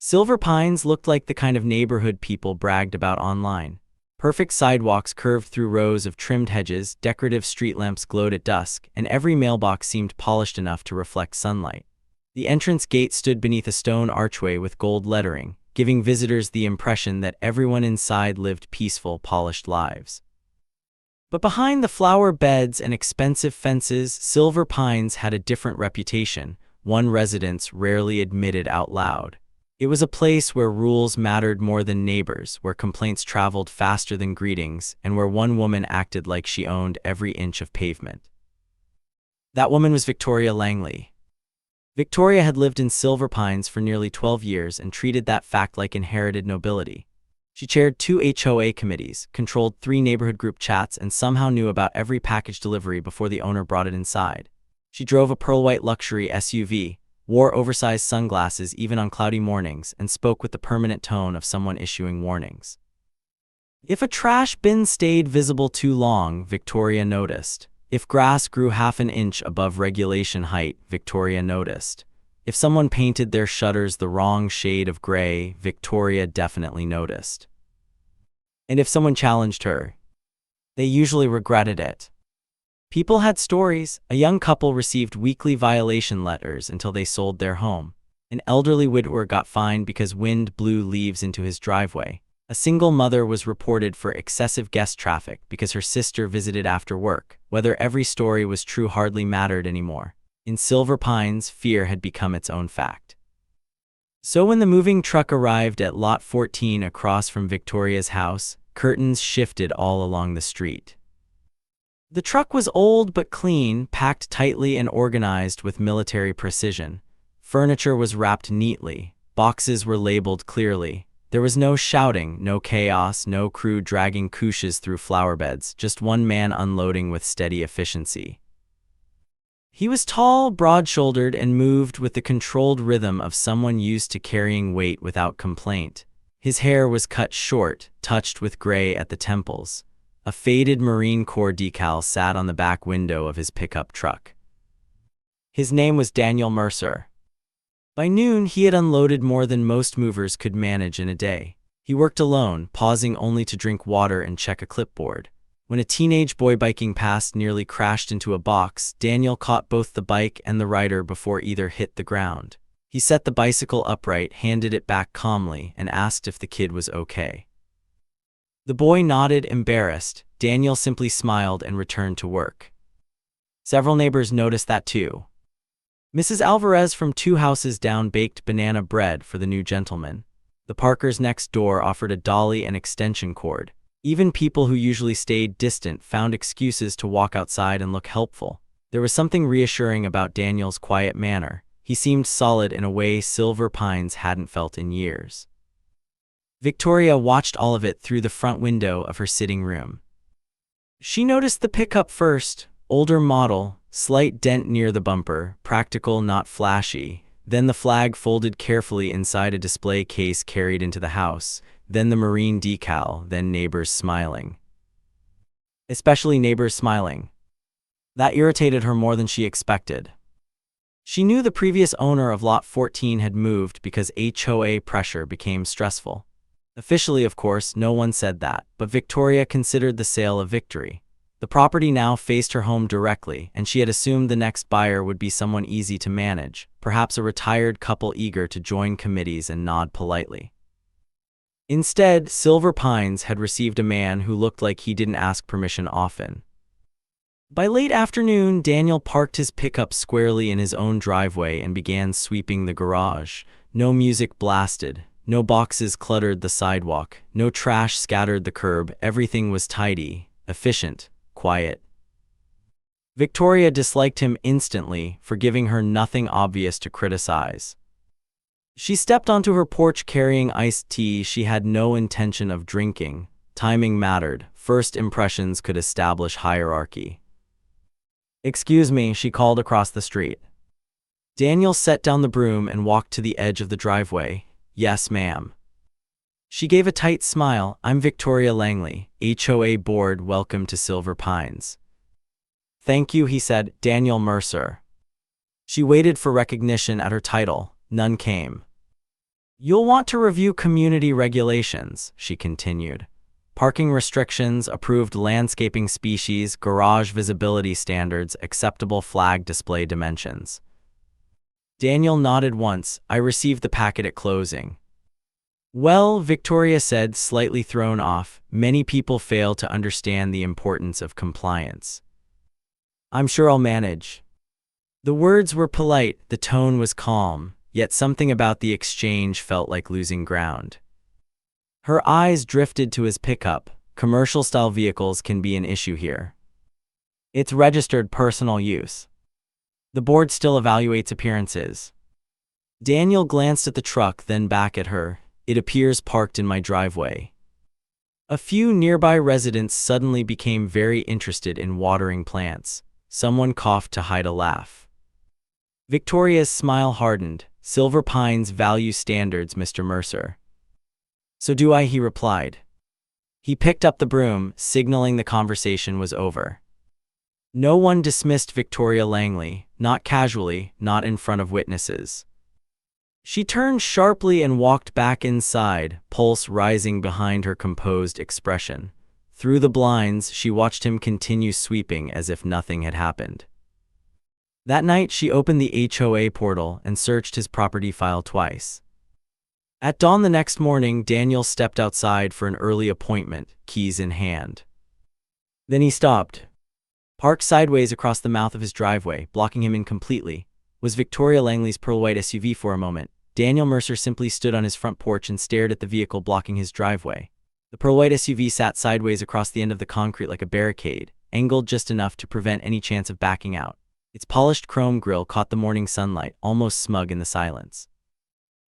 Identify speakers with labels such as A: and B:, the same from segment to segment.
A: Silver Pines looked like the kind of neighborhood people bragged about online. Perfect sidewalks curved through rows of trimmed hedges, decorative street lamps glowed at dusk, and every mailbox seemed polished enough to reflect sunlight. The entrance gate stood beneath a stone archway with gold lettering, giving visitors the impression that everyone inside lived peaceful, polished lives. But behind the flower beds and expensive fences, Silver Pines had a different reputation, one residents rarely admitted out loud. It was a place where rules mattered more than neighbors, where complaints traveled faster than greetings, and where one woman acted like she owned every inch of pavement. That woman was Victoria Langley. Victoria had lived in Silver Pines for nearly 12 years and treated that fact like inherited nobility. She chaired 2 HOA committees, controlled 3 neighborhood group chats, and somehow knew about every package delivery before the owner brought it inside. She drove a pearl-white luxury SUV, wore oversized sunglasses even on cloudy mornings, and spoke with the permanent tone of someone issuing warnings. If a trash bin stayed visible too long, Victoria noticed. If grass grew half an inch above regulation height, Victoria noticed. If someone painted their shutters the wrong shade of gray, Victoria definitely noticed. And if someone challenged her, they usually regretted it. People had stories. A young couple received weekly violation letters until they sold their home. An elderly widower got fined because wind blew leaves into his driveway. A single mother was reported for excessive guest traffic because her sister visited after work. Whether every story was true hardly mattered anymore. In Silver Pines, fear had become its own fact. So when the moving truck arrived at Lot 14 across from Victoria's house, curtains shifted all along the street. The truck was old but clean, packed tightly and organized with military precision. Furniture was wrapped neatly. Boxes were labeled clearly. There was no shouting, no chaos, no crew dragging couches through flower beds, just one man unloading with steady efficiency. He was tall, broad-shouldered, and moved with the controlled rhythm of someone used to carrying weight without complaint. His hair was cut short, touched with gray at the temples. A faded Marine Corps decal sat on the back window of his pickup truck. His name was Daniel Mercer. By noon, he had unloaded more than most movers could manage in a day. He worked alone, pausing only to drink water and check a clipboard. When a teenage boy biking past nearly crashed into a box, Daniel caught both the bike and the rider before either hit the ground. He set the bicycle upright, handed it back calmly, and asked if the kid was okay. The boy nodded, embarrassed. Daniel simply smiled and returned to work. Several neighbors noticed that too. Mrs. Alvarez from 2 houses down baked banana bread for the new gentleman. The Parkers next door offered a dolly and extension cord. Even people who usually stayed distant found excuses to walk outside and look helpful. There was something reassuring about Daniel's quiet manner. He seemed solid in a way Silver Pines hadn't felt in years. Victoria watched all of it through the front window of her sitting room. She noticed the pickup first, older model, slight dent near the bumper, practical not flashy. Then the flag folded carefully inside a display case carried into the house. Then the Marine decal, then neighbors smiling. Especially neighbors smiling. That irritated her more than she expected. She knew the previous owner of Lot 14 had moved because HOA pressure became stressful. Officially, of course, no one said that, but Victoria considered the sale a victory. The property now faced her home directly, and she had assumed the next buyer would be someone easy to manage, perhaps a retired couple eager to join committees and nod politely. Instead, Silver Pines had received a man who looked like he didn't ask permission often. By late afternoon, Daniel parked his pickup squarely in his own driveway and began sweeping the garage. No music blasted, no boxes cluttered the sidewalk, no trash scattered the curb. Everything was tidy, efficient, quiet. Victoria disliked him instantly for giving her nothing obvious to criticize. She stepped onto her porch carrying iced tea she had no intention of drinking. Timing mattered. First impressions could establish hierarchy. "Excuse me," she called across the street. Daniel set down the broom and walked to the edge of the driveway. "Yes, ma'am." She gave a tight smile. "I'm Victoria Langley, HOA board. Welcome to Silver Pines." "Thank you," he said. "Daniel Mercer." She waited for recognition at her title. None came. You'll want to review community regulations, she continued. Parking restrictions, approved landscaping species, garage visibility standards, acceptable flag display dimensions. Daniel nodded once. I received the packet at closing. Well, Victoria said, slightly thrown off, many people fail to understand the importance of compliance. I'm sure I'll manage. The words were polite, the tone was calm, yet something about the exchange felt like losing ground. Her eyes drifted to his pickup. Commercial-style vehicles can be an issue here. It's registered personal use. The board still evaluates appearances. Daniel glanced at the truck, then back at her. It appears parked in my driveway. A few nearby residents suddenly became very interested in watering plants. Someone coughed to hide a laugh. Victoria's smile hardened. Silver Pines value standards, Mr. Mercer. So do I, he replied. He picked up the broom, signaling the conversation was over. No one dismissed Victoria Langley, not casually, not in front of witnesses. She turned sharply and walked back inside, pulse rising behind her composed expression. Through the blinds, she watched him continue sweeping as if nothing had happened. That night, she opened the HOA portal and searched his property file twice. At dawn the next morning, Daniel stepped outside for an early appointment, keys in hand. Then he stopped. Parked sideways across the mouth of his driveway, blocking him in completely, was Victoria Langley's pearl-white SUV. For a moment, Daniel Mercer simply stood on his front porch and stared at the vehicle blocking his driveway. The pearl-white SUV sat sideways across the end of the concrete like a barricade, angled just enough to prevent any chance of backing out. Its polished chrome grille caught the morning sunlight, almost smug in the silence.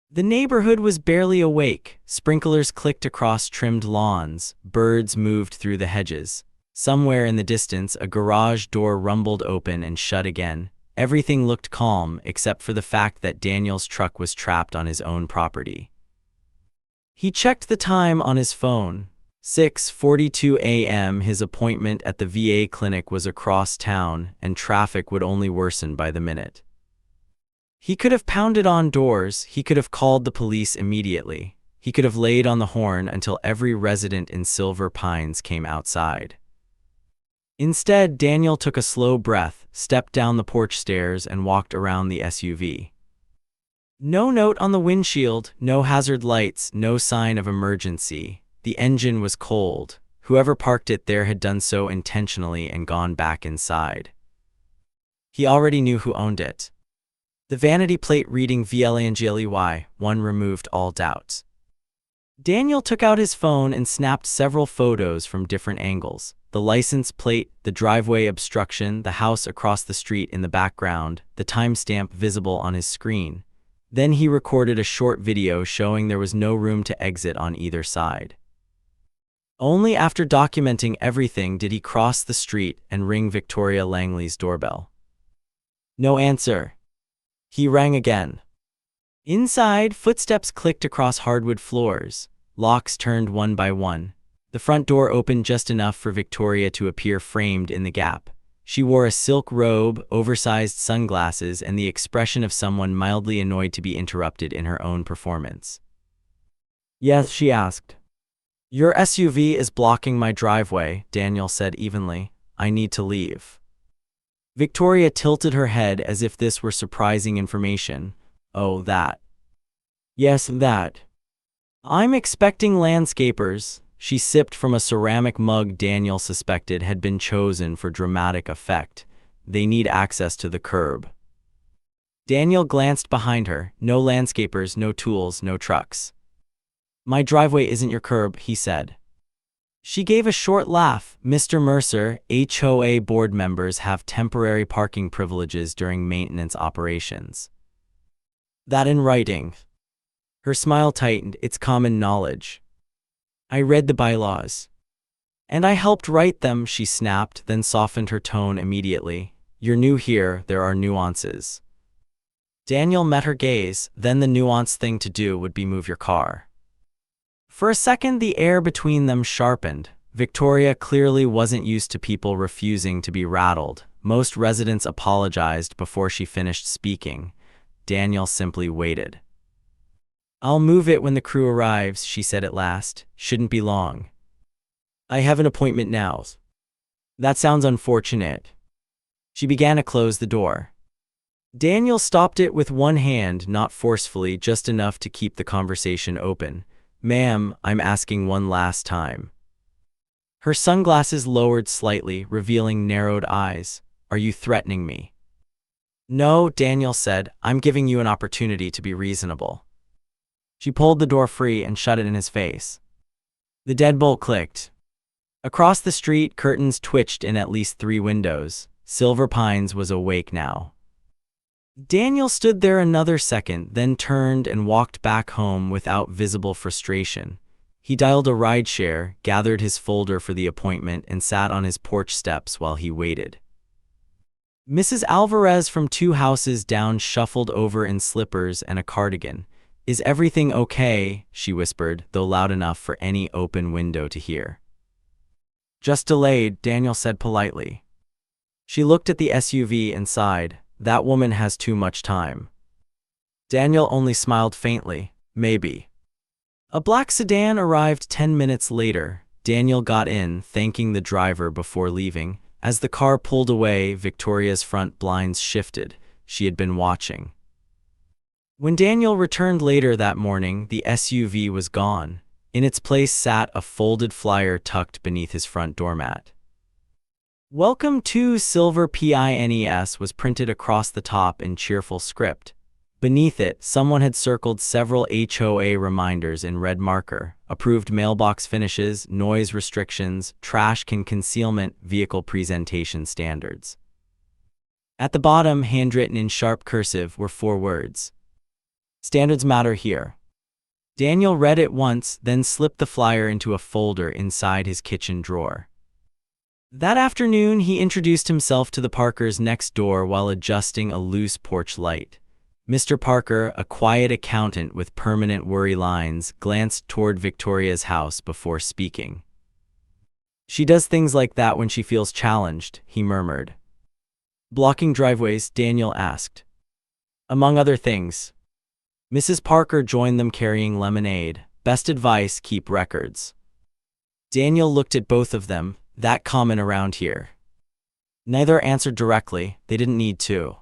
A: The neighborhood was barely awake. Sprinklers clicked across trimmed lawns, birds moved through the hedges. Somewhere in the distance, a garage door rumbled open and shut again. Everything looked calm except for the fact that Daniel's truck was trapped on his own property. He checked the time on his phone. 6:42 a.m. His appointment at the VA clinic was across town, and traffic would only worsen by the minute. He could have pounded on doors, he could have called the police immediately, he could have laid on the horn until every resident in Silver Pines came outside. Instead, Daniel took a slow breath, stepped down the porch stairs, and walked around the SUV. No note on the windshield, no hazard lights, no sign of emergency. The engine was cold. Whoever parked it there had done so intentionally and gone back inside. He already knew who owned it. The vanity plate reading VLANGLEY, one removed all doubts. Daniel took out his phone and snapped several photos from different angles. The license plate, the driveway obstruction, the house across the street in the background, the timestamp visible on his screen. Then he recorded a short video showing there was no room to exit on either side. Only after documenting everything did he cross the street and ring Victoria Langley's doorbell. No answer. He rang again. Inside, footsteps clicked across hardwood floors. Locks turned one by one. The front door opened just enough for Victoria to appear framed in the gap. She wore a silk robe, oversized sunglasses, and the expression of someone mildly annoyed to be interrupted in her own performance. Yes, she asked. Your SUV is blocking my driveway, Daniel said evenly. I need to leave. Victoria tilted her head as if this were surprising information. Oh, that. Yes, that. I'm expecting landscapers. She sipped from a ceramic mug Daniel suspected had been chosen for dramatic effect. They need access to the curb. Daniel glanced behind her. No landscapers, no tools, no trucks. My driveway isn't your curb, he said. She gave a short laugh. Mr. Mercer, HOA board members have temporary parking privileges during maintenance operations. That in writing. Her smile tightened. It's common knowledge. I read the bylaws. And I helped write them, she snapped, then softened her tone immediately. You're new here, there are nuances. Daniel met her gaze. Then the nuanced thing to do would be move your car. For a second, the air between them sharpened. Victoria clearly wasn't used to people refusing to be rattled. Most residents apologized before she finished speaking. Daniel simply waited. "I'll move it when the crew arrives," she said at last. "Shouldn't be long." "I have an appointment now." "That sounds unfortunate." She began to close the door. Daniel stopped it with one hand, not forcefully, just enough to keep the conversation open. "Ma'am, I'm asking one last time." Her sunglasses lowered slightly, revealing narrowed eyes. "Are you threatening me?" "No," Daniel said. "I'm giving you an opportunity to be reasonable." She pulled the door free and shut it in his face. The deadbolt clicked. Across the street, curtains twitched in at least 3 windows. Silver Pines was awake now. Daniel stood there another second, then turned and walked back home without visible frustration. He dialed a rideshare, gathered his folder for the appointment, and sat on his porch steps while he waited. Mrs. Alvarez from 2 houses down shuffled over in slippers and a cardigan. "Is everything okay?" she whispered, though loud enough for any open window to hear. "Just delayed," Daniel said politely. She looked at the SUV and sighed. "That woman has too much time." Daniel only smiled faintly. "Maybe." A black sedan arrived 10 minutes later. Daniel got in, thanking the driver before leaving. As the car pulled away, Victoria's front blinds shifted. She had been watching. When Daniel returned later that morning, the SUV was gone. In its place sat a folded flyer tucked beneath his front doormat. "Welcome to Silver Pines" was printed across the top in cheerful script. Beneath it, someone had circled several HOA reminders in red marker: approved mailbox finishes, noise restrictions, trash can concealment, vehicle presentation standards. At the bottom, handwritten in sharp cursive, were 4 words: "Standards matter here." Daniel read it once, then slipped the flyer into a folder inside his kitchen drawer. That afternoon, he introduced himself to the Parkers next door while adjusting a loose porch light. Mr. Parker, a quiet accountant with permanent worry lines, glanced toward Victoria's house before speaking. "She does things like that when she feels challenged," he murmured. "Blocking driveways?" Daniel asked. "Among other things." Mrs. Parker joined them carrying lemonade. "Best advice, keep records." Daniel looked at both of them. "That common around here?" Neither answered directly. They didn't need to.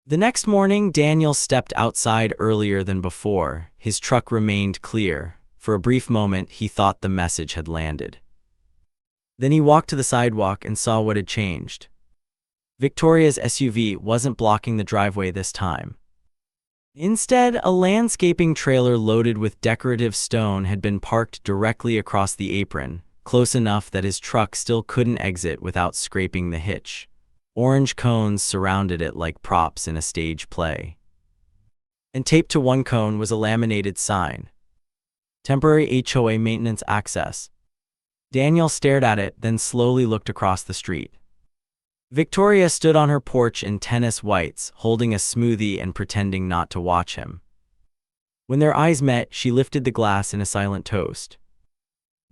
A: The next morning, Daniel stepped outside earlier than before. His truck remained clear. For a brief moment, he thought the message had landed. Then he walked to the sidewalk and saw what had changed. Victoria's SUV wasn't blocking the driveway this time. Instead, a landscaping trailer loaded with decorative stone had been parked directly across the apron, close enough that his truck still couldn't exit without scraping the hitch. Orange cones surrounded it like props in a stage play. And taped to one cone was a laminated sign: "Temporary HOA maintenance access." Daniel stared at it, then slowly looked across the street. Victoria stood on her porch in tennis whites, holding a smoothie and pretending not to watch him. When their eyes met, she lifted the glass in a silent toast.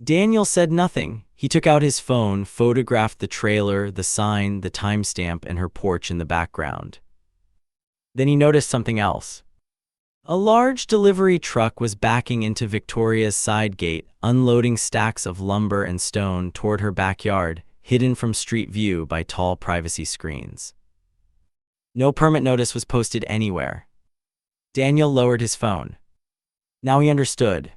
A: Daniel said nothing. He took out his phone, photographed the trailer, the sign, the timestamp, and her porch in the background. Then he noticed something else. A large delivery truck was backing into Victoria's side gate, unloading stacks of lumber and stone toward her backyard, hidden from street view by tall privacy screens. No permit notice was posted anywhere. Daniel lowered his phone. Now he understood.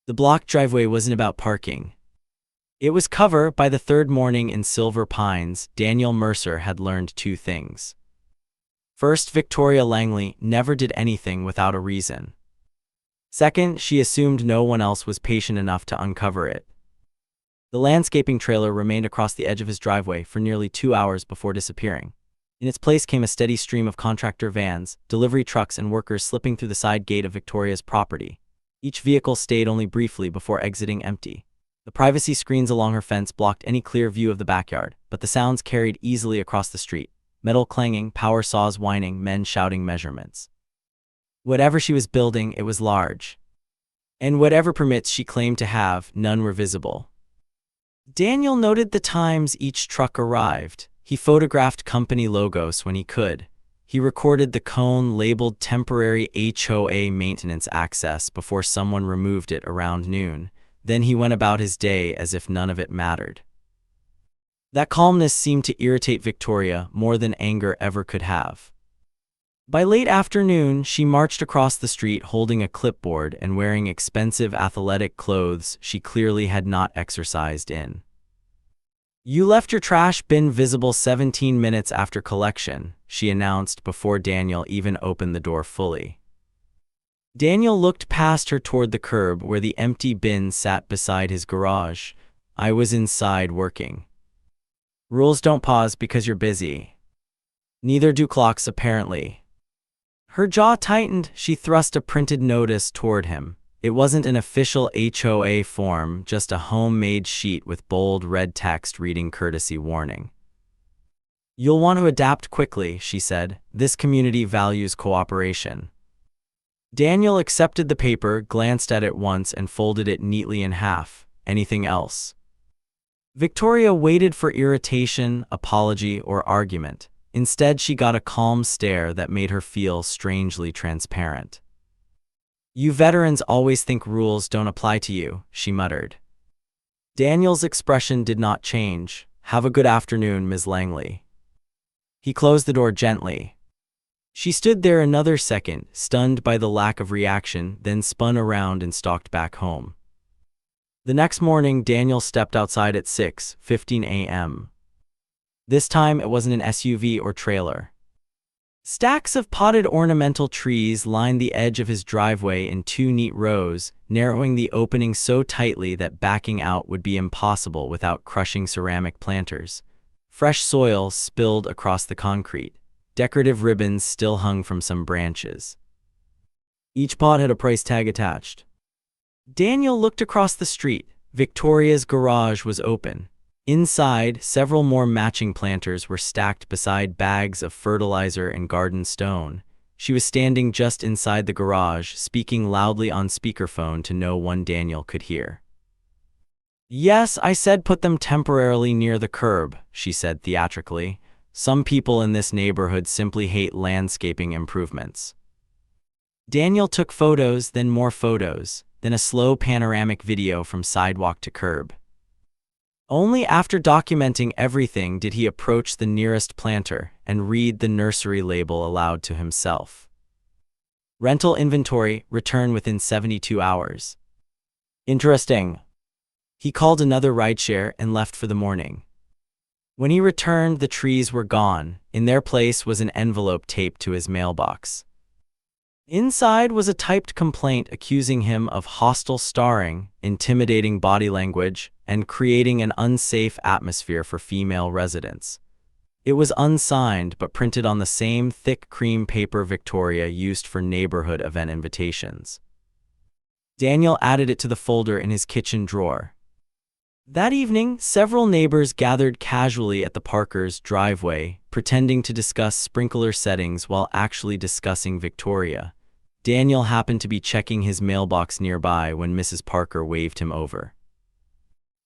A: The blocked driveway wasn't about parking. It was cover. By the 3rd morning in Silver Pines, Daniel Mercer had learned 2 things. First, Victoria Langley never did anything without a reason. Second, she assumed no one else was patient enough to uncover it. The landscaping trailer remained across the edge of his driveway for nearly 2 hours before disappearing. In its place came a steady stream of contractor vans, delivery trucks, and workers slipping through the side gate of Victoria's property. Each vehicle stayed only briefly before exiting empty. The privacy screens along her fence blocked any clear view of the backyard, but the sounds carried easily across the street: metal clanging, power saws whining, men shouting measurements. Whatever she was building, it was large. And whatever permits she claimed to have, none were visible. Daniel noted the times each truck arrived. He photographed company logos when he could. He recorded the cone labeled temporary HOA maintenance access before someone removed it around noon. Then he went about his day as if none of it mattered. That calmness seemed to irritate Victoria more than anger ever could have. By late afternoon, she marched across the street holding a clipboard and wearing expensive athletic clothes she clearly had not exercised in. "You left your trash bin visible 17 minutes after collection," she announced before Daniel even opened the door fully. Daniel looked past her toward the curb where the empty bin sat beside his garage. "I was inside working. Rules don't pause because you're busy. Neither do clocks, apparently." Her jaw tightened. She thrust a printed notice toward him. It wasn't an official HOA form, just a homemade sheet with bold red text reading "Courtesy Warning." "You'll want to adapt quickly," she said. "This community values cooperation." Daniel accepted the paper, glanced at it once, and folded it neatly in half. "Anything else?" Victoria waited for irritation, apology, or argument. Instead, she got a calm stare that made her feel strangely transparent. "You veterans always think rules don't apply to you," she muttered. Daniel's expression did not change. "Have a good afternoon, Ms. Langley." He closed the door gently. She stood there another second, stunned by the lack of reaction, then spun around and stalked back home. The next morning, Daniel stepped outside at 6:15 a.m. This time, it wasn't an SUV or trailer. Stacks of potted ornamental trees lined the edge of his driveway in two neat rows, narrowing the opening so tightly that backing out would be impossible without crushing ceramic planters. Fresh soil spilled across the concrete. Decorative ribbons still hung from some branches. Each pot had a price tag attached. Daniel looked across the street. Victoria's garage was open. Inside, several more matching planters were stacked beside bags of fertilizer and garden stone. She was standing just inside the garage, speaking loudly on speakerphone to no one Daniel could hear. "Yes, I said put them temporarily near the curb," she said theatrically. "Some people in this neighborhood simply hate landscaping improvements." Daniel took photos, then more photos, then a slow panoramic video from sidewalk to curb. Only after documenting everything did he approach the nearest planter and read the nursery label aloud to himself. "Rental inventory, return within 72 hours. "Interesting." He called another rideshare and left for the morning. When he returned, the trees were gone. In their place was an envelope taped to his mailbox. Inside was a typed complaint accusing him of hostile starring, intimidating body language, and creating an unsafe atmosphere for female residents. It was unsigned but printed on the same thick cream paper Victoria used for neighborhood event invitations. Daniel added it to the folder in his kitchen drawer. That evening, several neighbors gathered casually at the Parkers' driveway, pretending to discuss sprinkler settings while actually discussing Victoria. Daniel happened to be checking his mailbox nearby when Mrs. Parker waved him over.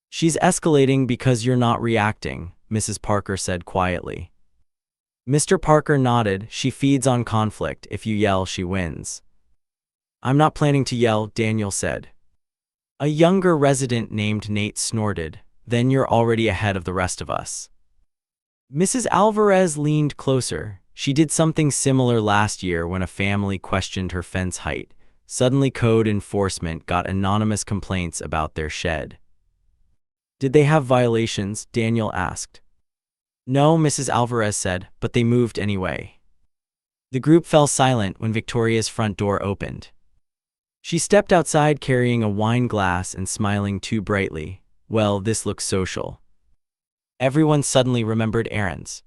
A: "She's escalating because you're not reacting," Mrs. Parker said quietly. Mr. Parker nodded. "She feeds on conflict. If you yell, she wins." "I'm not planning to yell," Daniel said. A younger resident named Nate snorted. "Then you're already ahead of the rest of us." Mrs. Alvarez leaned closer. She did something similar last year when a family questioned her fence height. Suddenly, code enforcement got anonymous complaints about their shed. "Did they have violations?" Daniel asked. "No," Mrs. Alvarez said, "but they moved anyway." The group fell silent when Victoria's front door opened. She stepped outside carrying a wine glass and smiling too brightly. "Well, this looks social." Everyone suddenly remembered errands.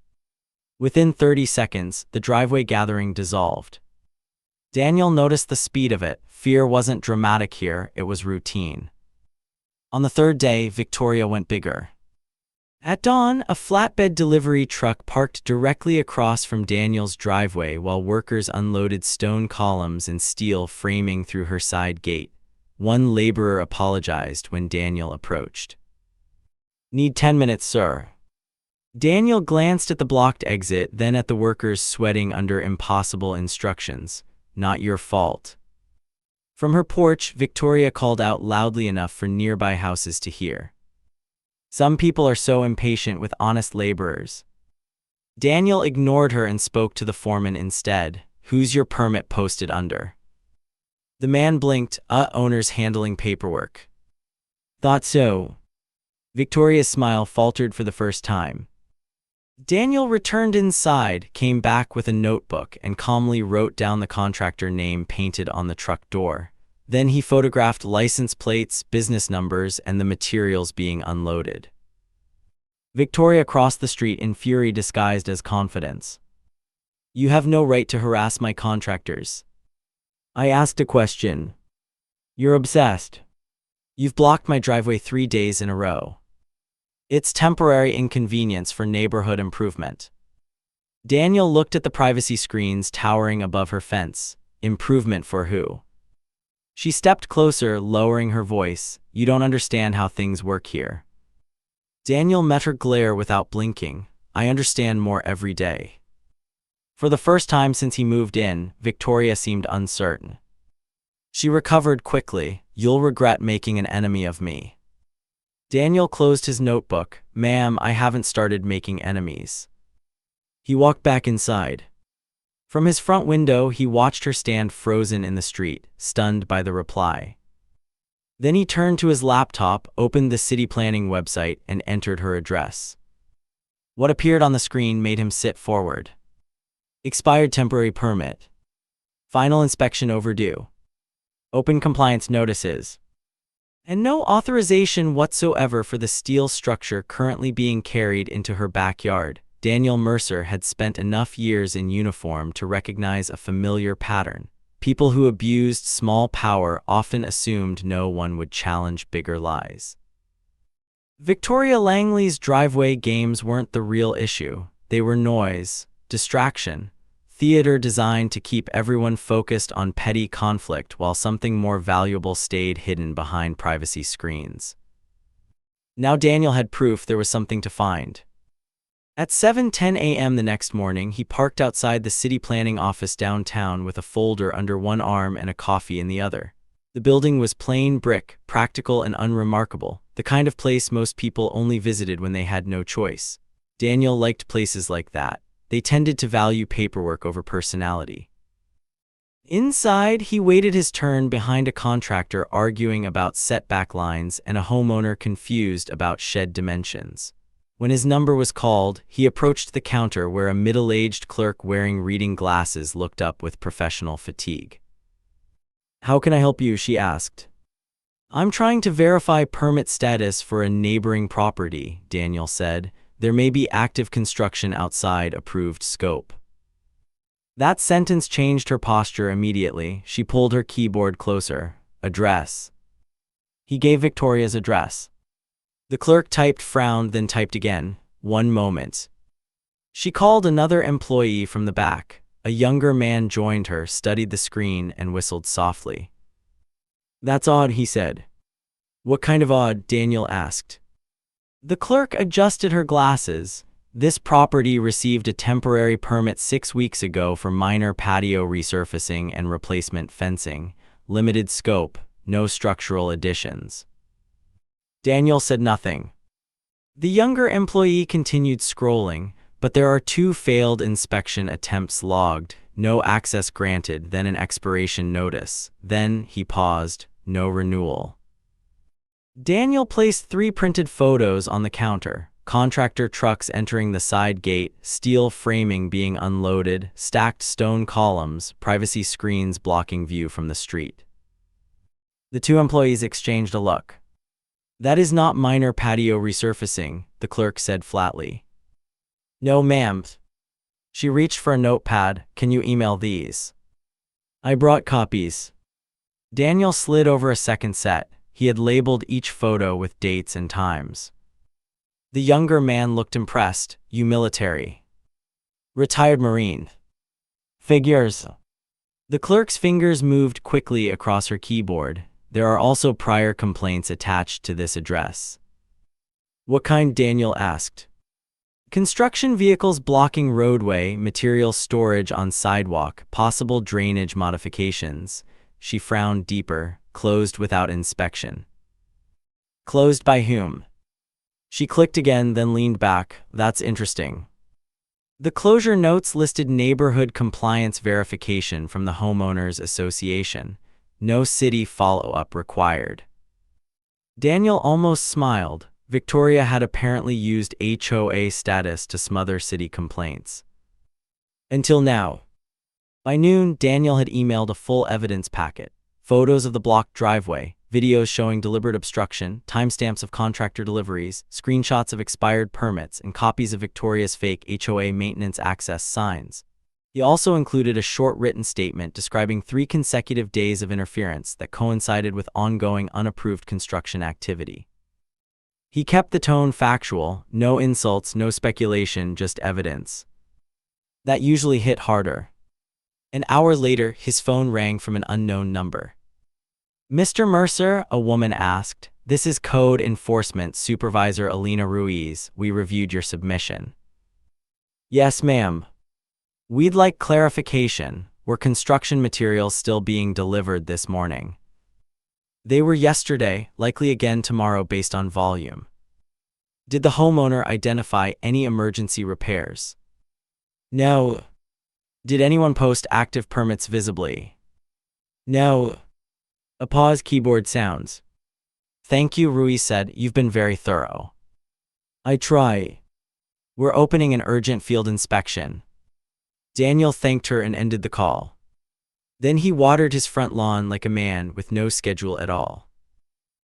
A: Within 30 seconds, the driveway gathering dissolved. Daniel noticed the speed of it. Fear wasn't dramatic here, it was routine. On the third day, Victoria went bigger. At dawn, a flatbed delivery truck parked directly across from Daniel's driveway while workers unloaded stone columns and steel framing through her side gate. One laborer apologized when Daniel approached. "Need 10 minutes, sir." Daniel glanced at the blocked exit, then at the workers sweating under impossible instructions. Not your fault. From her porch, Victoria called out loudly enough for nearby houses to hear. Some people are so impatient with honest laborers. Daniel ignored her and spoke to the foreman instead. Who's your permit posted under? The man blinked. Owner's handling paperwork. Thought so. Victoria's smile faltered for the first time. Daniel returned inside, came back with a notebook, and calmly wrote down the contractor name painted on the truck door. Then he photographed license plates, business numbers, and the materials being unloaded. Victoria crossed the street in fury disguised as confidence. You have no right to harass my contractors. I asked a question. You're obsessed. You've blocked my driveway 3 days in a row. It's temporary inconvenience for neighborhood improvement. Daniel looked at the privacy screens towering above her fence. Improvement for who? She stepped closer, lowering her voice. You don't understand how things work here. Daniel met her glare without blinking. I understand more every day. For the first time since he moved in, Victoria seemed uncertain. She recovered quickly. You'll regret making an enemy of me. Daniel closed his notebook. Ma'am, I haven't started making enemies. He walked back inside. From his front window, he watched her stand frozen in the street, stunned by the reply. Then he turned to his laptop, opened the city planning website, and entered her address. What appeared on the screen made him sit forward. Expired temporary permit. Final inspection overdue. Open compliance notices. And no authorization whatsoever for the steel structure currently being carried into her backyard. Daniel Mercer had spent enough years in uniform to recognize a familiar pattern. People who abused small power often assumed no one would challenge bigger lies. Victoria Langley's driveway games weren't the real issue. They were noise, distraction, theater designed to keep everyone focused on petty conflict while something more valuable stayed hidden behind privacy screens. Now Daniel had proof there was something to find. At 7:10 a.m. the next morning, he parked outside the city planning office downtown with a folder under one arm and a coffee in the other. The building was plain brick, practical and unremarkable, the kind of place most people only visited when they had no choice. Daniel liked places like that. They tended to value paperwork over personality. Inside, he waited his turn behind a contractor arguing about setback lines and a homeowner confused about shed dimensions. When his number was called, he approached the counter where a middle-aged clerk wearing reading glasses looked up with professional fatigue. How can I help you? She asked. I'm trying to verify permit status for a neighboring property, Daniel said. There may be active construction outside approved scope. That sentence changed her posture immediately. She pulled her keyboard closer. Address. He gave Victoria's address. The clerk typed, frowned, then typed again. 1 moment. She called another employee from the back. A younger man joined her, studied the screen, and whistled softly. That's odd, he said. What kind of odd? Daniel asked. The clerk adjusted her glasses. This property received a temporary permit 6 weeks ago for minor patio resurfacing and replacement fencing. Limited scope, no structural additions. Daniel said nothing. The younger employee continued scrolling, but there are 2 failed inspection attempts logged, no access granted, then an expiration notice. Then he paused, no renewal. Daniel placed 3 printed photos on the counter. Contractor trucks entering the side gate, steel framing being unloaded, stacked stone columns, privacy screens blocking view from the street. The 2 employees exchanged a look. That is not minor patio resurfacing, the clerk said flatly. No, ma'am. She reached for a notepad. Can you email these? I brought copies. Daniel slid over a second set. He had labeled each photo with dates and times. The younger man looked impressed. You military? Retired Marine. Figures. The clerk's fingers moved quickly across her keyboard. There are also prior complaints attached to this address. What kind? Daniel asked. Construction vehicles blocking roadway, material storage on sidewalk, possible drainage modifications. She frowned deeper. Closed without inspection. Closed by whom? She clicked again, then leaned back. That's interesting. The closure notes listed neighborhood compliance verification from the Homeowners Association. No city follow-up required. Daniel almost smiled. Victoria had apparently used HOA status to smother city complaints. Until now. By noon, Daniel had emailed a full evidence packet. Photos of the blocked driveway, videos showing deliberate obstruction, timestamps of contractor deliveries, screenshots of expired permits, and copies of Victoria's fake HOA maintenance access signs. He also included a short written statement describing 3 consecutive days of interference that coincided with ongoing unapproved construction activity. He kept the tone factual, no insults, no speculation, just evidence. That usually hit harder. An hour later, his phone rang from an unknown number. Mr. Mercer, a woman asked. This is Code Enforcement Supervisor Alina Ruiz. We reviewed your submission. Yes, ma'am. We'd like clarification. Were construction materials still being delivered this morning? They were yesterday, likely again tomorrow based on volume. Did the homeowner identify any emergency repairs? No. Did anyone post active permits visibly? No. A pause. Keyboard sounds. Thank you, Ruiz said. You've been very thorough. I try. We're opening an urgent field inspection. Daniel thanked her and ended the call. Then he watered his front lawn like a man with no schedule at all.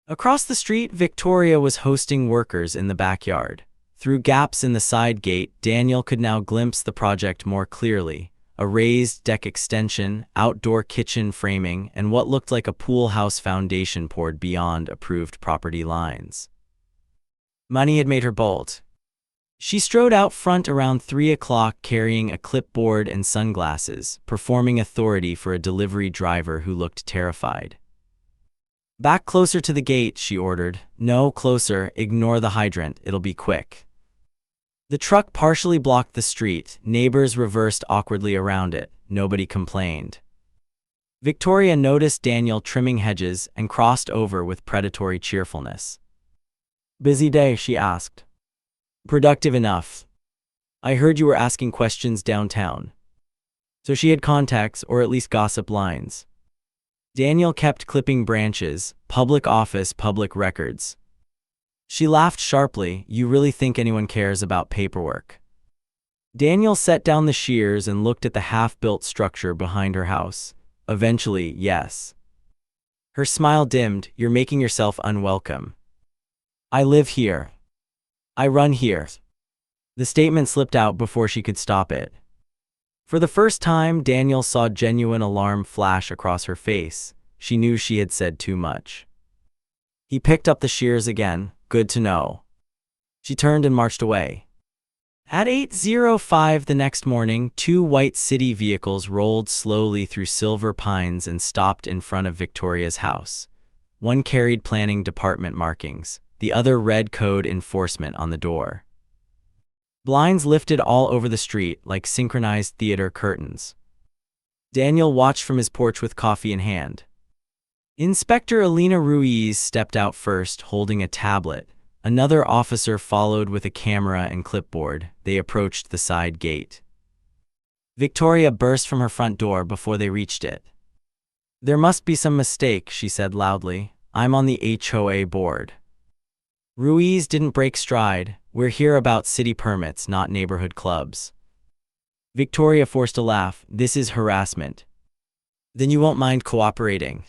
A: Across the street, Victoria was hosting workers in the backyard. Through gaps in the side gate, Daniel could now glimpse the project more clearly. A raised deck extension, outdoor kitchen framing, and what looked like a pool house foundation poured beyond approved property lines. Money had made her bolt. She strode out front around 3 o'clock carrying a clipboard and sunglasses, performing authority for a delivery driver who looked terrified. Back closer to the gate, she ordered. No, closer, ignore the hydrant, it'll be quick. The truck partially blocked the street, neighbors reversed awkwardly around it, nobody complained. Victoria noticed Daniel trimming hedges and crossed over with predatory cheerfulness. Busy day, she asked. Productive enough. I heard you were asking questions downtown. So she had contacts, or at least gossip lines. Daniel kept clipping branches, public office, public records. She laughed sharply. You really think anyone cares about paperwork? Daniel set down the shears and looked at the half-built structure behind her house. Eventually, yes. Her smile dimmed. You're making yourself unwelcome. I live here. I run here. The statement slipped out before she could stop it. For the first time, Daniel saw genuine alarm flash across her face. She knew she had said too much. He picked up the shears again. Good to know. She turned and marched away. At 8:05 the next morning, 2 white city vehicles rolled slowly through Silver Pines and stopped in front of Victoria's house. One carried planning department markings. The other read Code Enforcement on the door. Blinds lifted all over the street like synchronized theater curtains. Daniel watched from his porch with coffee in hand. Inspector Alina Ruiz stepped out first, holding a tablet. Another officer followed with a camera and clipboard. They approached the side gate. Victoria burst from her front door before they reached it. There must be some mistake, she said loudly. I'm on the HOA board. Ruiz didn't break stride. We're here about city permits, not neighborhood clubs. Victoria forced a laugh. This is harassment. Then you won't mind cooperating.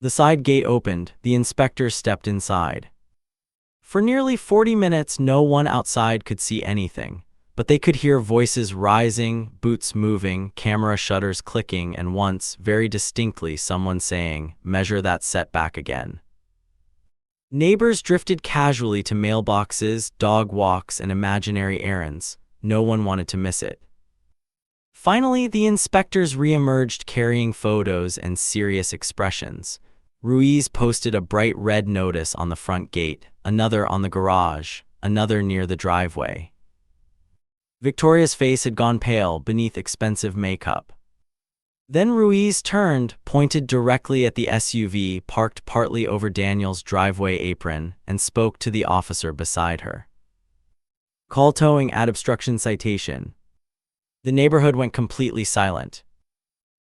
A: The side gate opened. The inspectors stepped inside. For nearly 40 minutes, no one outside could see anything, but they could hear voices rising, boots moving, camera shutters clicking, and once, very distinctly, someone saying, "Measure that setback again." Neighbors drifted casually to mailboxes, dog walks, and imaginary errands. No one wanted to miss it. Finally, the inspectors re-emerged carrying photos and serious expressions. Ruiz posted a bright red notice on the front gate, another on the garage, another near the driveway. Victoria's face had gone pale beneath expensive makeup. Then Ruiz turned, pointed directly at the SUV parked partly over Daniel's driveway apron, and spoke to the officer beside her. Call towing at obstruction citation. The neighborhood went completely silent.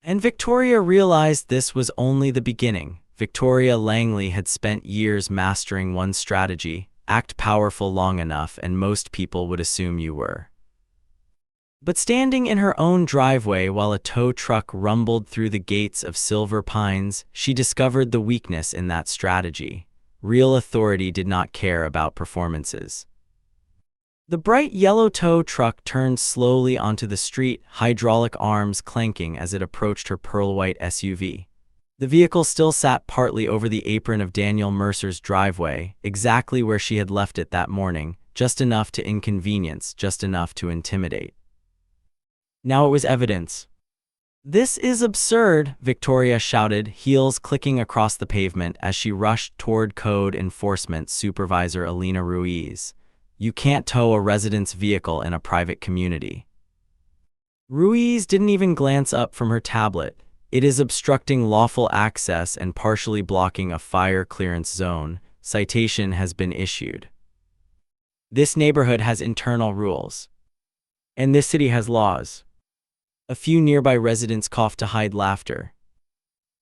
A: And Victoria realized this was only the beginning. Victoria Langley had spent years mastering one strategy: act powerful long enough and most people would assume you were. But standing in her own driveway while a tow truck rumbled through the gates of Silver Pines, she discovered the weakness in that strategy. Real authority did not care about performances. The bright yellow tow truck turned slowly onto the street, hydraulic arms clanking as it approached her pearl-white SUV. The vehicle still sat partly over the apron of Daniel Mercer's driveway, exactly where she had left it that morning, just enough to inconvenience, just enough to intimidate. Now it was evidence. "This is absurd," Victoria shouted, heels clicking across the pavement as she rushed toward Code Enforcement Supervisor Alina Ruiz. "You can't tow a resident's vehicle in a private community." Ruiz didn't even glance up from her tablet. "It is obstructing lawful access and partially blocking a fire clearance zone. Citation has been issued. This neighborhood has internal rules. And this city has laws." A few nearby residents coughed to hide laughter.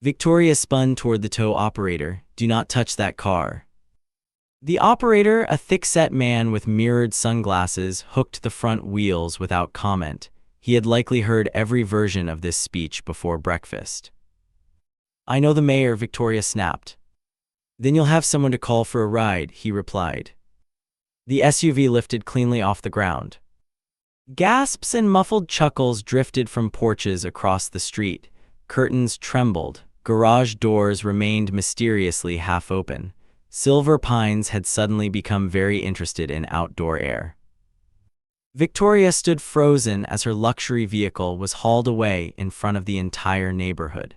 A: Victoria spun toward the tow operator. "Do not touch that car." The operator, a thick-set man with mirrored sunglasses, hooked the front wheels without comment. He had likely heard every version of this speech before breakfast. "I know the mayor," Victoria snapped. "Then you'll have someone to call for a ride," he replied. The SUV lifted cleanly off the ground. Gasps and muffled chuckles drifted from porches across the street. Curtains trembled. Garage doors remained mysteriously half open. Silver Pines had suddenly become very interested in outdoor air. Victoria stood frozen as her luxury vehicle was hauled away in front of the entire neighborhood.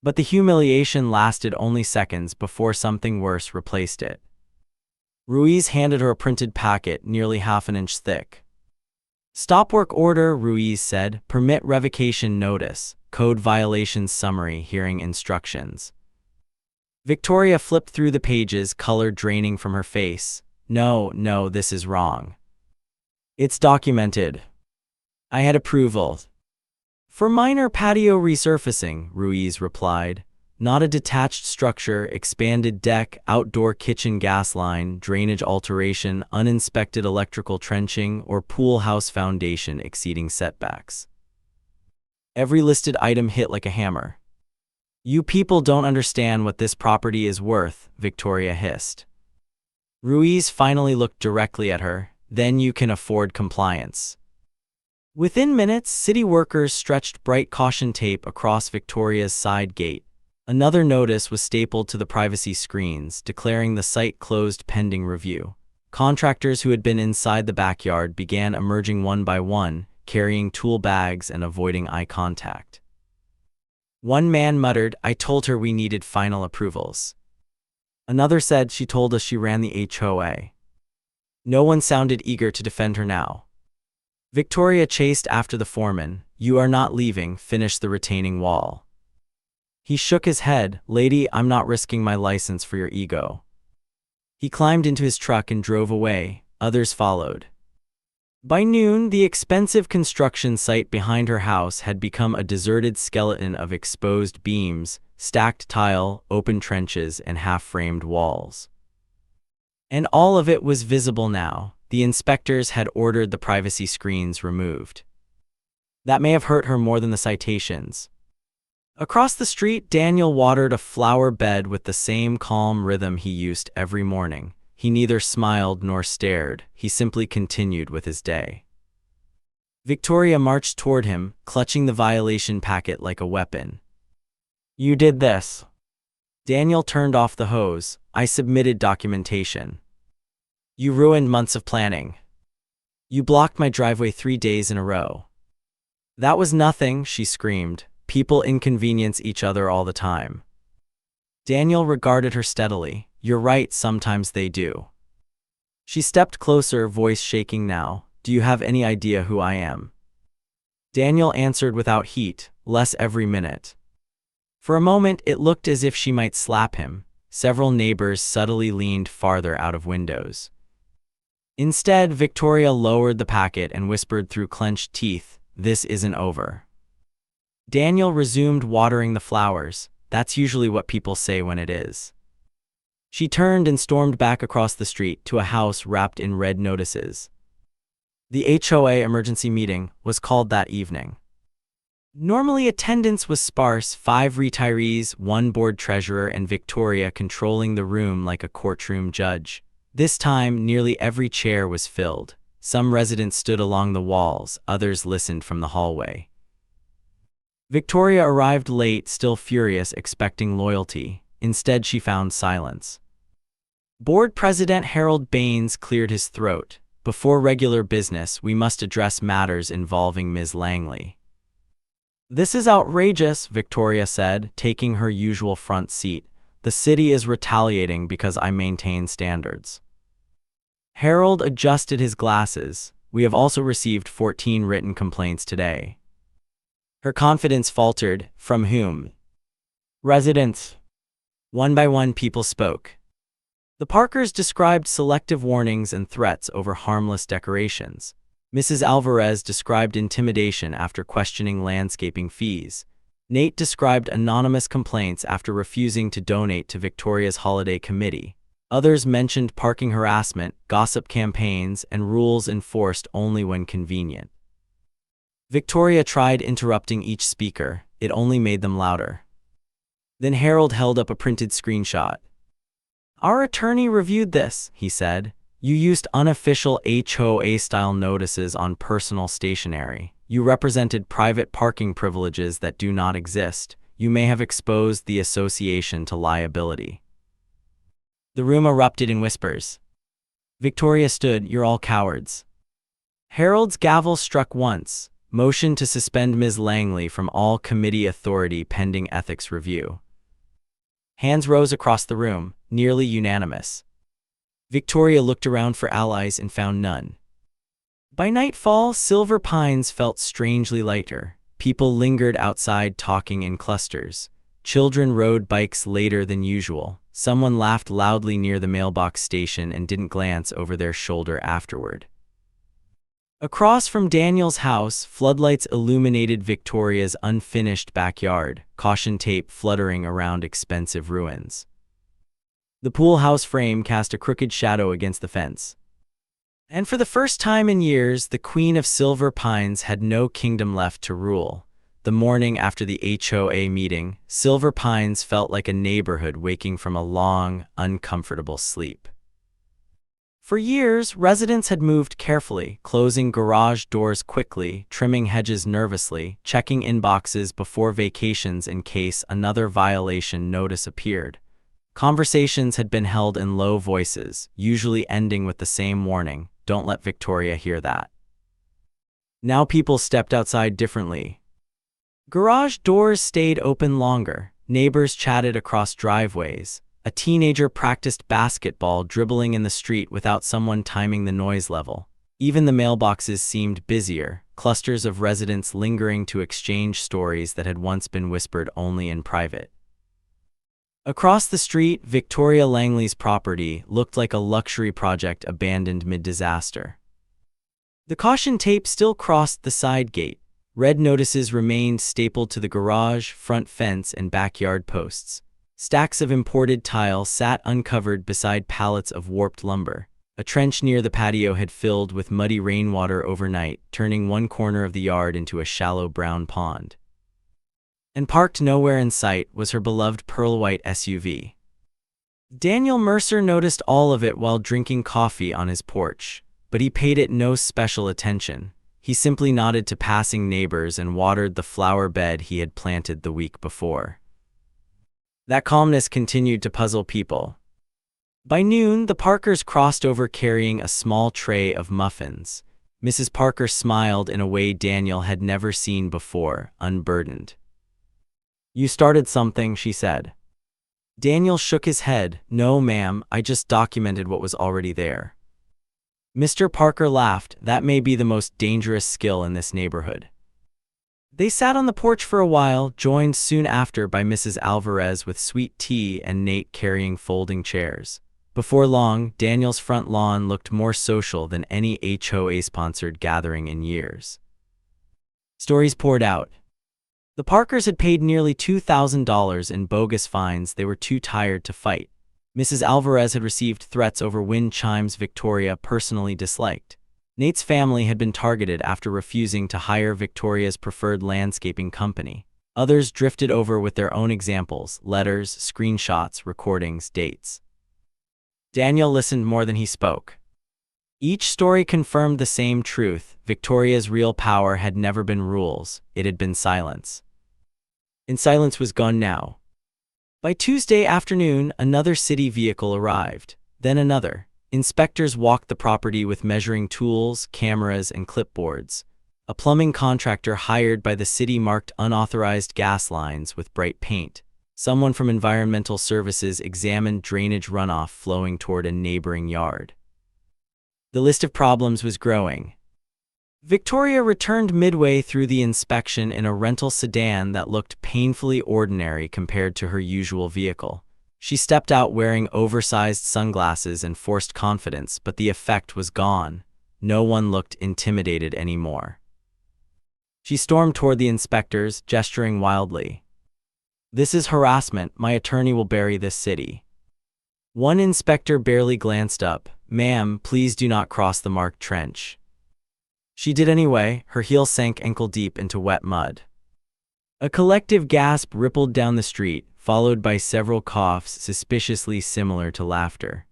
A: But the humiliation lasted only seconds before something worse replaced it. Ruiz handed her a printed packet nearly half an inch thick. "Stop work order," Ruiz said. "Permit revocation notice. Code violations summary, hearing instructions." Victoria flipped through the pages, color draining from her face. No, this is wrong. "It's documented. I had approval." "For minor patio resurfacing," Ruiz replied. "Not a detached structure, expanded deck, outdoor kitchen gas line, drainage alteration, uninspected electrical trenching, or pool house foundation exceeding setbacks." Every listed item hit like a hammer. "You people don't understand what this property is worth," Victoria hissed. Ruiz finally looked directly at her. "Then you can afford compliance." Within minutes, city workers stretched bright caution tape across Victoria's side gate. Another notice was stapled to the privacy screens, declaring the site closed pending review. Contractors who had been inside the backyard began emerging one by one, carrying tool bags and avoiding eye contact. One man muttered, "I told her we needed final approvals." Another said, "She told us she ran the HOA." No one sounded eager to defend her now. Victoria chased after the foreman. "You are not leaving, finish the retaining wall." He shook his head. "Lady, I'm not risking my license for your ego." He climbed into his truck and drove away. Others followed. By noon, the expensive construction site behind her house had become a deserted skeleton of exposed beams, stacked tile, open trenches, and half-framed walls. And all of it was visible now. The inspectors had ordered the privacy screens removed. That may have hurt her more than the citations. Across the street, Daniel watered a flower bed with the same calm rhythm he used every morning. He neither smiled nor stared. He simply continued with his day. Victoria marched toward him, clutching the violation packet like a weapon. "You did this." Daniel turned off the hose. "I submitted documentation." "You ruined months of planning." "You blocked my driveway 3 days in a row." "That was nothing," she screamed. "People inconvenience each other all the time." Daniel regarded her steadily. "You're right, sometimes they do." She stepped closer, voice shaking now. Do you have any idea who I am? Daniel answered without heat, less every minute. For a moment, it looked as if she might slap him. Several neighbors subtly leaned farther out of windows. Instead, Victoria lowered the packet and whispered through clenched teeth, "This isn't over." Daniel resumed watering the flowers. That's usually what people say when it is. She turned and stormed back across the street to a house wrapped in red notices. The HOA emergency meeting was called that evening. Normally, attendance was sparse: 5 retirees, 1 board treasurer, and Victoria controlling the room like a courtroom judge. This time, nearly every chair was filled. Some residents stood along the walls, others listened from the hallway. Victoria arrived late, still furious, expecting loyalty. Instead, she found silence. Board President Harold Baines cleared his throat. "Before regular business, we must address matters involving Ms. Langley." "This is outrageous," Victoria said, taking her usual front seat. "The city is retaliating because I maintain standards." Harold adjusted his glasses. "We have also received 14 written complaints today." Her confidence faltered. "From whom?" "Residents." One by one, people spoke. The Parkers described selective warnings and threats over harmless decorations. Mrs. Alvarez described intimidation after questioning landscaping fees. Nate described anonymous complaints after refusing to donate to Victoria's holiday committee. Others mentioned parking harassment, gossip campaigns, and rules enforced only when convenient. Victoria tried interrupting each speaker. It only made them louder. Then Harold held up a printed screenshot. "Our attorney reviewed this," he said. "You used unofficial HOA-style notices on personal stationery. You represented private parking privileges that do not exist. You may have exposed the association to liability." The room erupted in whispers. Victoria stood. "You're all cowards." Harold's gavel struck once. Motion to suspend Ms. Langley from all committee authority pending ethics review. Hands rose across the room, nearly unanimous. Victoria looked around for allies and found none. By nightfall, Silver Pines felt strangely lighter. People lingered outside talking in clusters. Children rode bikes later than usual. Someone laughed loudly near the mailbox station and didn't glance over their shoulder afterward. Across from Daniel's house, floodlights illuminated Victoria's unfinished backyard, caution tape fluttering around expensive ruins. The pool house frame cast a crooked shadow against the fence. And for the first time in years, the Queen of Silver Pines had no kingdom left to rule. The morning after the HOA meeting, Silver Pines felt like a neighborhood waking from a long, uncomfortable sleep. For years, residents had moved carefully, closing garage doors quickly, trimming hedges nervously, checking inboxes before vacations in case another violation notice appeared. Conversations had been held in low voices, usually ending with the same warning, "Don't let Victoria hear that." Now people stepped outside differently. Garage doors stayed open longer. Neighbors chatted across driveways. A teenager practiced basketball dribbling in the street without someone timing the noise level. Even the mailboxes seemed busier, clusters of residents lingering to exchange stories that had once been whispered only in private. Across the street, Victoria Langley's property looked like a luxury project abandoned mid-disaster. The caution tape still crossed the side gate. Red notices remained stapled to the garage, front fence, and backyard posts. Stacks of imported tile sat uncovered beside pallets of warped lumber. A trench near the patio had filled with muddy rainwater overnight, turning one corner of the yard into a shallow brown pond. And parked nowhere in sight was her beloved pearl-white SUV. Daniel Mercer noticed all of it while drinking coffee on his porch, but he paid it no special attention. He simply nodded to passing neighbors and watered the flower bed he had planted the week before. That calmness continued to puzzle people. By noon, the Parkers crossed over carrying a small tray of muffins. Mrs. Parker smiled in a way Daniel had never seen before, unburdened. "You started something," she said. Daniel shook his head. "No, ma'am, I just documented what was already there." Mr. Parker laughed. That may be the most dangerous skill in this neighborhood. They sat on the porch for a while, joined soon after by Mrs. Alvarez with sweet tea and Nate carrying folding chairs. Before long, Daniel's front lawn looked more social than any HOA-sponsored gathering in years. Stories poured out. The Parkers had paid nearly $2,000 in bogus fines they were too tired to fight. Mrs. Alvarez had received threats over wind chimes Victoria personally disliked. Nate's family had been targeted after refusing to hire Victoria's preferred landscaping company. Others drifted over with their own examples, letters, screenshots, recordings, dates. Daniel listened more than he spoke. Each story confirmed the same truth. Victoria's real power had never been rules, it had been silence. And silence was gone now. By Tuesday afternoon, another city vehicle arrived, then another. Inspectors walked the property with measuring tools, cameras, and clipboards. A plumbing contractor hired by the city marked unauthorized gas lines with bright paint. Someone from Environmental Services examined drainage runoff flowing toward a neighboring yard. The list of problems was growing. Victoria returned midway through the inspection in a rental sedan that looked painfully ordinary compared to her usual vehicle. She stepped out wearing oversized sunglasses and forced confidence, but the effect was gone. No one looked intimidated anymore. She stormed toward the inspectors, gesturing wildly. "This is harassment. My attorney will bury this city." One inspector barely glanced up. "Ma'am, please do not cross the marked trench." She did anyway. Her heel sank ankle-deep into wet mud. A collective gasp rippled down the street, followed by several coughs suspiciously similar to laughter.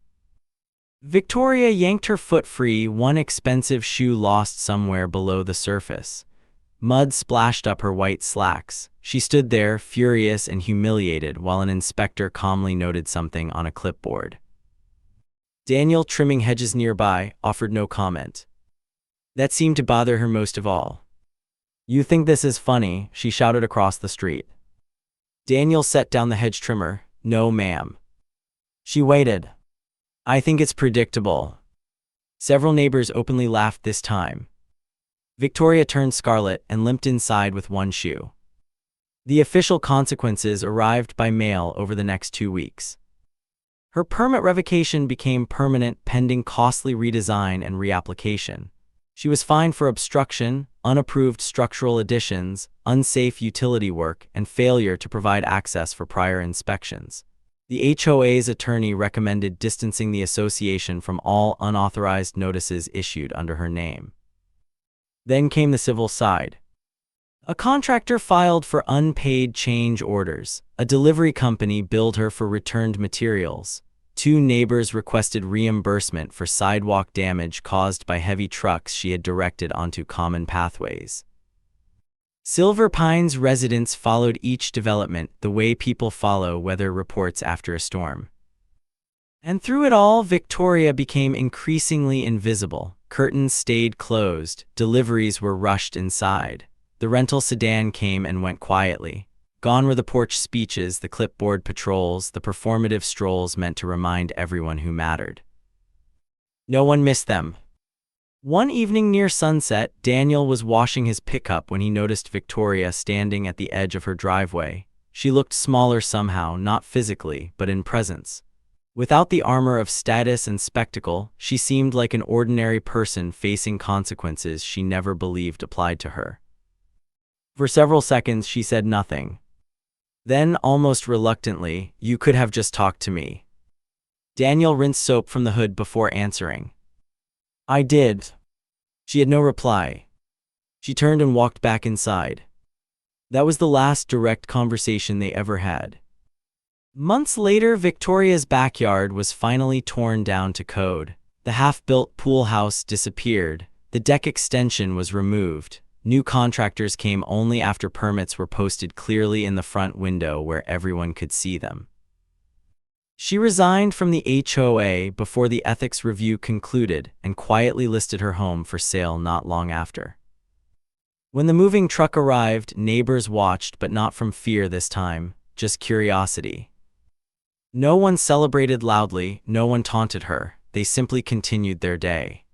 A: Victoria yanked her foot free, one expensive shoe lost somewhere below the surface. Mud splashed up her white slacks. She stood there, furious and humiliated, while an inspector calmly noted something on a clipboard. Daniel, trimming hedges nearby, offered no comment. That seemed to bother her most of all. "You think this is funny?" she shouted across the street. Daniel set down the hedge trimmer. "No, ma'am." She waited. "I think it's predictable." Several neighbors openly laughed this time. Victoria turned scarlet and limped inside with one shoe. The official consequences arrived by mail over the next 2 weeks. Her permit revocation became permanent pending costly redesign and reapplication. She was fined for obstruction, unapproved structural additions, unsafe utility work, and failure to provide access for prior inspections. The HOA's attorney recommended distancing the association from all unauthorized notices issued under her name. Then came the civil side. A contractor filed for unpaid change orders. A delivery company billed her for returned materials. 2 neighbors requested reimbursement for sidewalk damage caused by heavy trucks she had directed onto common pathways. Silver Pines residents followed each development the way people follow weather reports after a storm. And through it all, Victoria became increasingly invisible. Curtains stayed closed, deliveries were rushed inside. The rental sedan came and went quietly. Gone were the porch speeches, the clipboard patrols, the performative strolls meant to remind everyone who mattered. No one missed them. One evening near sunset, Daniel was washing his pickup when he noticed Victoria standing at the edge of her driveway. She looked smaller somehow, not physically, but in presence. Without the armor of status and spectacle, she seemed like an ordinary person facing consequences she never believed applied to her. For several seconds, she said nothing. Then, almost reluctantly, "You could have just talked to me." Daniel rinsed soap from the hood before answering. "I did." She had no reply. She turned and walked back inside. That was the last direct conversation they ever had. Months later, Victoria's backyard was finally torn down to code. The half-built pool house disappeared. The deck extension was removed. New contractors came only after permits were posted clearly in the front window where everyone could see them. She resigned from the HOA before the ethics review concluded and quietly listed her home for sale not long after. When the moving truck arrived, neighbors watched, but not from fear this time, just curiosity. No one celebrated loudly, no one taunted her, they simply continued their day.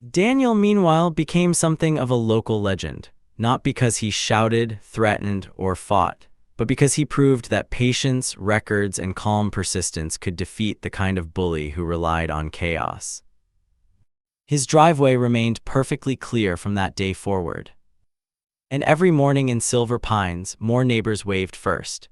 A: Daniel, meanwhile, became something of a local legend, not because he shouted, threatened, or fought, but because he proved that patience, records, and calm persistence could defeat the kind of bully who relied on chaos. His driveway remained perfectly clear from that day forward. And every morning in Silver Pines, more neighbors waved first,